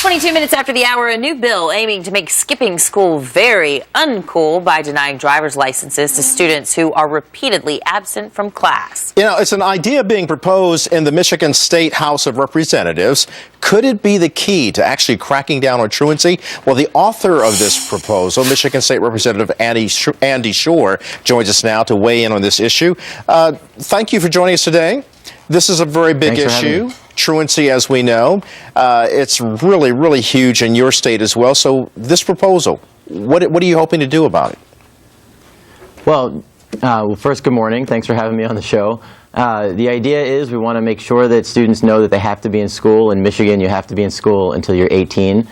22 minutes after the hour, a new bill aiming to make skipping school very uncool by denying driver's licenses to students who are repeatedly absent from class. You know, it's an idea being proposed in the Michigan State House of Representatives. Could it be the key to actually cracking down on truancy? Well, the author of this proposal, Michigan State Representative Andy Shore, joins us now to weigh in on this issue. Thank you for joining us today. This is a very big issue. Truancy, as we know, it's really, really huge in your state as well. So this proposal, what are you hoping to do about it? Well, first, good morning. Thanks for having me on the show. The idea is we want to make sure that students know that they have to be in school. In Michigan, you have to be in school until you're 18.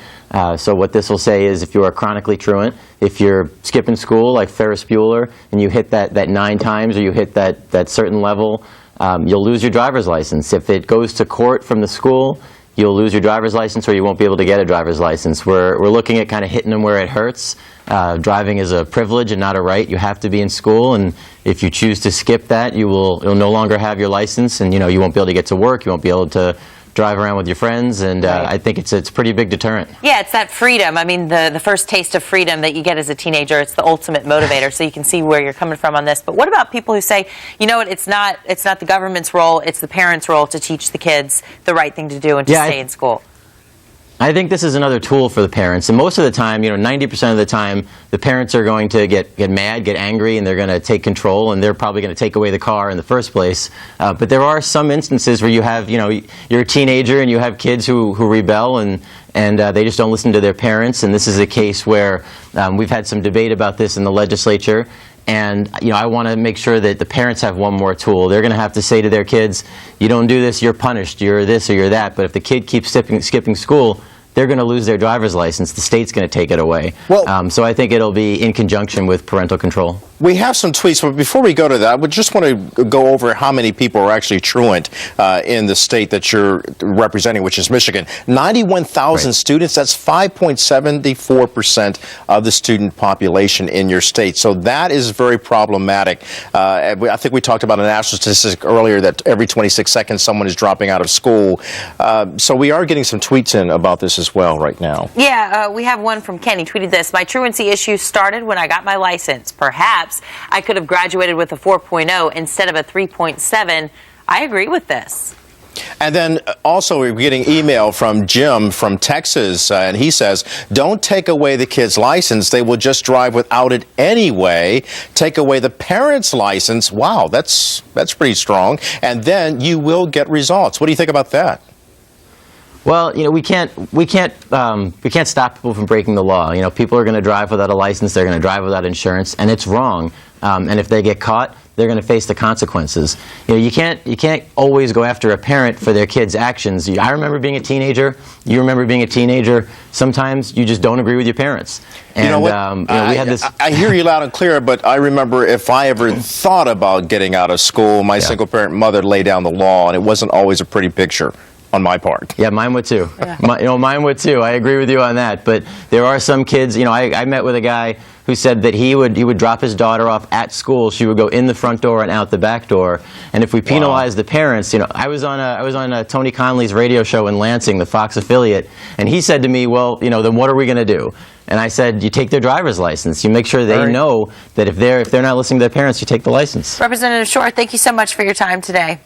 So what this will say is if you are chronically truant, if you're skipping school like Ferris Bueller and you hit that 9 times or you hit that certain level, you'll lose your driver's license. If it goes to court from the school, you'll lose your driver's license or you won't be able to get a driver's license. We're looking at kind of hitting them where it hurts. Driving is a privilege and not a right. You have to be in school, and if you choose to skip that, you'll no longer have your license, and you won't be able to get to work. You won't be able to drive around with your friends, and I think it's a pretty big deterrent. Yeah, it's that freedom. I mean, the first taste of freedom that you get as a teenager, it's the ultimate motivator, so you can see where you're coming from on this. But what about people who say, you know what, it's not the government's role, it's the parents' role to teach the kids the right thing to do and to stay in school? I think this is another tool for the parents, and most of the time, 90% of the time, the parents are going to get mad, get angry, and they're going to take control, and they're probably going to take away the car in the first place. But there are some instances where you have, you're a teenager and you have kids who rebel and they just don't listen to their parents, and this is a case where we've had some debate about this in the legislature. And I want to make sure that the parents have one more tool. They're going to have to say to their kids, you don't do this, you're punished, you're this or you're that. But if the kid keeps skipping school, they're going to lose their driver's license. The state's going to take it away. Well, so I think it'll be in conjunction with parental control. We have some tweets, but before we go to that, I would just want to go over how many people are actually truant in the state that you're representing, which is Michigan. 91,000 students, that's 5.74% of the student population in your state. So that is very problematic. I think we talked about a national statistic earlier that every 26 seconds someone is dropping out of school. So we are getting some tweets in about this as well right now. Yeah, we have one from Ken. He tweeted this: my truancy issue started when I got my license. Perhaps I could have graduated with a 4.0 instead of a 3.7. I agree with this. And then also we're getting email from Jim from Texas, and he says, don't take away the kid's license. They will just drive without it anyway. Take away the parent's license. Wow, that's pretty strong. And then you will get results. What do you think about that? Well, we can't stop people from breaking the law. People are going to drive without a license. They're going to drive without insurance, and it's wrong. And if they get caught, they're going to face the consequences. You can't always go after a parent for their kids' actions. I remember being a teenager. You remember being a teenager. Sometimes you just don't agree with your parents. And, you know what? We had this. I hear you loud and clear, but I remember if I ever thought about getting out of school, my single-parent mother laid down the law, and it wasn't always a pretty picture on my part. Yeah, mine would too. Mine would too. I agree with you on that. But there are some kids. I met with a guy who said that he would drop his daughter off at school. She would go in the front door and out the back door. And if we penalize the parents, I was on Tony Conley's radio show in Lansing, the Fox affiliate, and he said to me, well, then what are we going to do? And I said, you take their driver's license. You make sure they know that if they're not listening to their parents, you take the license. Representative Shore, thank you so much for your time today.